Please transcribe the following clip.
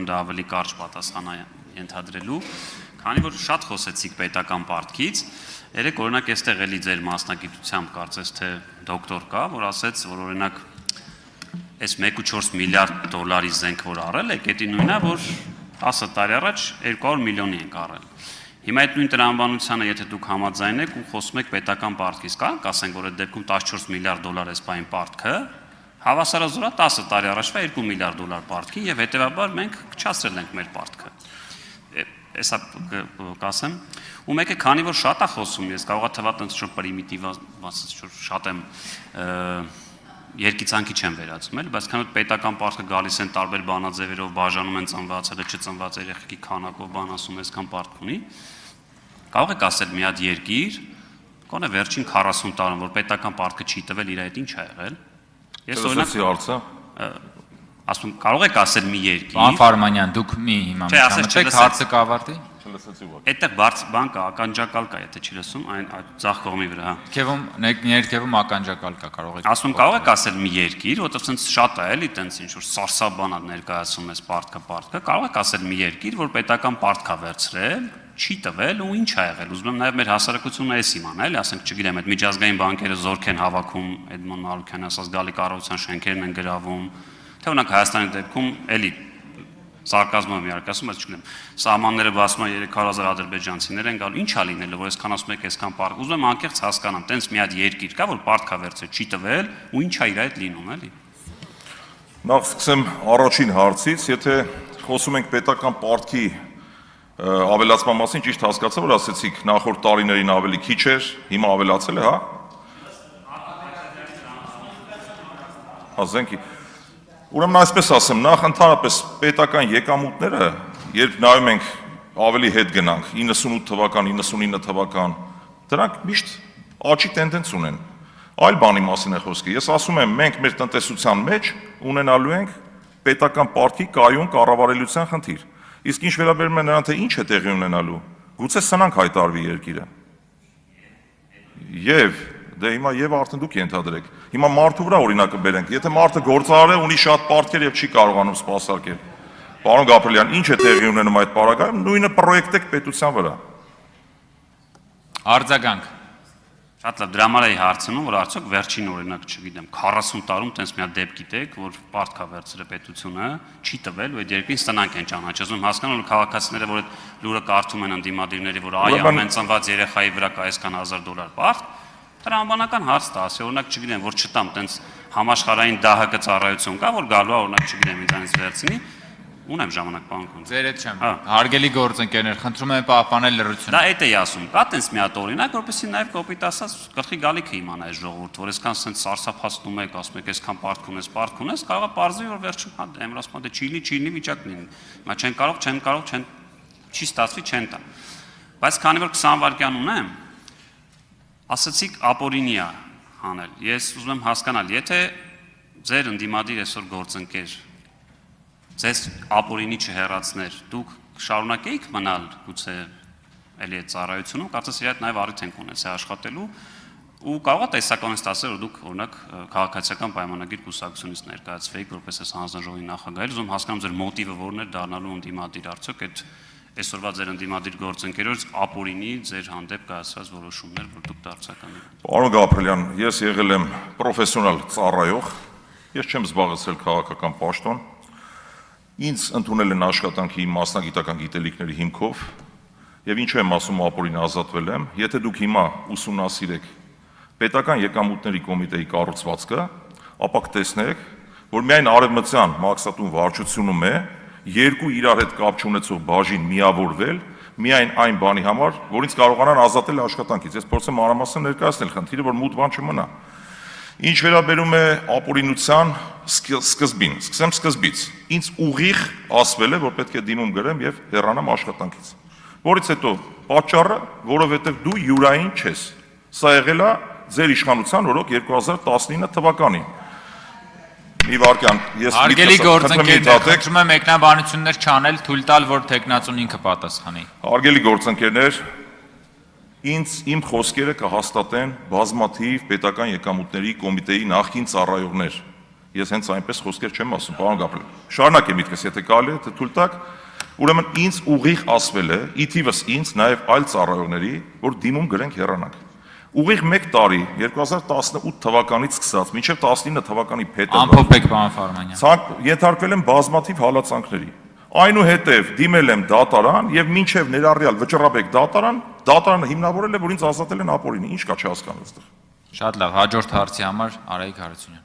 եմ դա ավելի կարճ պատասխան ենթադրելու, քանի որ շատ խոսեցիք պետական պարտքից, երեք օրինակ այստեղ էլի ձեր մասնագիտությամբ կարծես թե դոկտոր կա, որ ասեց, որ օրինակ այս 1.4 միլիարդ դոլարի զենք որ առել եք, դա նույնն է, որ 10 տարի առաջ 200 միլիոնի ենք առել։ Հիմա այդ նույն տրամաբանությանը, եթե դուք համաձայն եք ու խոսում եք պետական պարտքից, կարանք ասենք, որ այդ դեպքում 14 միլիարդ դոլար էս բային պարտքը հավասարազոր է 10 տարի առաջվա 2 միլիարդ դոլար պարտքի եւ հետեւաբար մենք քչացրել ենք մեր պարտքը։ Էսա կասեմ, ու մեկը քանի որ շատ է խոսում, ես կարող է թվա տենց շուտ պրիմիտիվ, շատ եմ երկիցանքի չեմ վերածում էլ, բայց քանի որ պետական պարտքը գալիս են տարբեր բանաձևերով, բաժանում են ծնված, հետո չծնված երեխեքի քանակով բան ասում, այսքան պարտք ունի, կարող եք ասել մի հատ երկիր, կոնե վերջին 40 տարում, որ պետական պարտքը չի տվել, իր հետ ինչ ա եղել։ Ես օրինակ ասում կարող եք ասել մի երկիր։ Պարոն Ֆարմանյան, դուք մի հիմա միջամտեք, հարցը կավարտի։ Չլսեցի ոք։ Այդտեղ բան կա, ականջակալ կա, եթե չի լսում, այն ձախ կողմի վրա։ Ներքևում ականջակալ կա, կարող եք։ Ասում կարող եք ասել մի երկիր, որտեղ ցենց շատ է էլի, տենց ինչ որ սարսաբան է ներկայացում էս պարտքը, կարող եք ասել մի երկիր, որ պետական պարտք է վերցրել, չի տվել ու ինչ ա եղել։ Ուզում եմ նաև մեր հասարակությունը էս իմանա, էլի, ասենք, չգիտեմ, այդ միջազգային բանկերը զորք են հավաքում, Էդմոն Ալուքյանը ասած գալի կառավարության շենքերն են գրավում, թե օրինակ Հայաստանի դեպքում էլի սարկազմով իհարկե ասում, բայց չգիտեմ, սահմանները բացում են 300,000 ադրբեջանցիներ են գալու, ինչ ա լինելու, որ այսքան ասում եք, այսքան պարտք, ուզում եմ անկեղծ հասկանամ, տենց մի հատ երկիր կա, որ պարտք ա վերցրել, չի տվել ու ինչ ա իր հետ լինում, էլի։ Նախ սկսեմ առաջին հարցից, եթե խոսում ենք պետական պարտքի ավելացման մասին, ճիշտ հասկացա, որ ասեցիք նախորդ տարիներին ավելի քիչ էր, հիմա ավելացել է, հա։ Զենքի։ Ուրեմն այսպես ասեմ, նախ ընդհանրապես պետական եկամուտները, երբ նայում ենք ավելի հետ գնանք 98 թվական, 99 թվական, դրանք միշտ աճի տենդենց ունեն։ Այլ բանի մասին է խոսքը։ Ես ասում եմ, մենք մեր տնտեսության մեջ ունենալու ենք պետական պարտքի կայուն կառավարելիության խնդիր։ Իսկ ինչ վերաբերում է նրան, թե ինչ է տեղի ունենալու, գուցե սնանք հայտարվի երկիրը։ Դե հիմա եւ արդեն դուք ենթադրեք։ Հիմա մարդու վրա օրինակը բերենք։ Եթե մարդը գործարար է, ունի շատ պարտքեր եւ չի կարողանում սպասարկել։ Պարոն Գաբրելյան, ինչ է տեղի ունենում այդ պարագայում, նույնը պրոյեկտեք պետության վրա։ Արձագանք։ Շատ լավ, դրա համար էի հարցնում, որ արդյոք վերջին օրինակ, չգիտեմ, 40 տարում տենց մի հատ դեպք գիտեք, որ պարտք ա վերցրել պետությունը, չի տվել ու այդ երկրին սնանք են ճանաչում, հասկանում որ քաղաքացիները, որ այդ լուրը կարդում են ընդդիմադիրների, որ այ ամեն ծնված երեխայի վրա կա այսքան $1000 պարտ, տրամաբանական հարց տա, ասի, օրինակ, չգիտեմ, որ չտամ տենց համաշխարհային ԴՀԿ ծառայություն կա, որ գալու է, օրինակ, չգիտեմ, ինձանից վերցնի, ունեմ ժամանակ բան կոն։ Ձեր հետ չեմ։ Հարգելի գործընկերներ, խնդրում եմ պահպանել լրությունը։ Դա էդ էի ասում, կա տենց մի հատ օրինակ, որպեսզի նաև կոպիտ ասած գլխի գալիքը իմանա այս ժողովուրդ, որ այսքան սենց սարսափացնում եք, ասում եք, այսքան պարտք ունես, կարող է պարզվի, որ վերջում հա դեմ ասում դե չի լինի վիճակն լինի։ Հիմա չեն կարող, չի ստացվի, չեն տա։ Բայց քանի որ 20 վայրկյան ունեմ, ասացիք ապօրինի է հանել։ Ես ուզում եմ հասկանալ, եթե ձեր ընդդիմադիր այսօր գործընկեր ձեզ ապօրինի չհեռացներ, դուք շարունակեիք մնալ գուցե էլի այդ ծառայությունում, կարծես իր հետ նաև առիթ ենք ունեցել աշխատելու ու կարող է տեսականից ասել, որ դուք օրինակ քաղաքացիական պայմանագիր կուսակցությունից ներկայացվեիք որպես այս հանձնաժողովի նախագահ, ուզում հասկանամ ձեր մոտիվը որն էր դառնալու ընդդիմադիր, արդյոք այդ այսօրվա ձեր ընդդիմադիր գործընկերոջ ապօրինի ձեր հանդեպ կայացած որոշումներ, որ դուք դարձական եք։ Պարոն Գաբրելյան, ես եղել եմ պրոֆեսիոնալ ծառայող, ես չեմ զբաղեցրել քաղաքական պաշտոն։ Ինձ ընդունել են աշխատանքի մասնագիտական գիտելիքների հիմքով եւ ինչու եմ ասում ապօրինի ազատվել եմ, եթե դուք հիմա ուսումնասիրեք պետական եկամուտների կոմիտեի կառուցվածքը, ապա կտեսնեք, որ միայն արևմտյան մաքսատուն վարչությունում է երկու իրար հետ կապ չունեցող բաժին միավորվել միայն այն բանի համար, որ ինձ կարողանան ազատել աշխատանքից։ Ես փորձեմ մանրամասն ներկայացնել խնդիրը, որ մութ բան չմնա։ Ինչ վերաբերում է ապօրինության սկզբին, սկսեմ սկզբից։ Ինձ ուղիղ ասվել է, որ պետք է դիմում գրեմ եւ հեռանամ աշխատանքից։ Որից հետո պատճառը, որովհետեւ դու յուրային չես։ Սա եղել է ձեր իշխանության օրոք 2019 թվականին։ Մի վարքյան, ես Հարգելի գործընկերներ, խնդրում եմ մեկնաբանություններ չանել, թույլ տալ, որ տեխնացուն ինքը պատասխանի։ Հարգելի գործընկերներ, իմ խոսքերը կհաստատեն բազմաթիվ պետական եկամուտների կոմիտեի նախկին ծառայողներ։ Ես հենց այնպես խոսքեր չեմ ասում, պարոն Գաբրիել։ Շարունակեմ միտքս, եթե կարելի է, թե թույլ տաք։ Ուրեմն ինձ ուղիղ ասվել է, ի թիվս ինձ, նաև այլ ծառայողների, որ դիմում գրենք հեռանանք։ Ուղիղ 1 տարի 2018 թվականից սկսած մինչև 19 թվականի փետրվար Ամփոփեք, պարոն Ֆարմանյան։ ենթարկվել եմ բազմաթիվ հալածանքների։ Այնուհետև դիմել եմ դատարան եւ մինչև ներառյալ վճռաբեկ դատարանը հիմնավորել է, որ ինձ ազատել են ապօրինի։ Ինչ կա չհասկանում այստեղ։ Շատ լավ, հաջորդ հարցի համար Արայիկ Հարությունյան։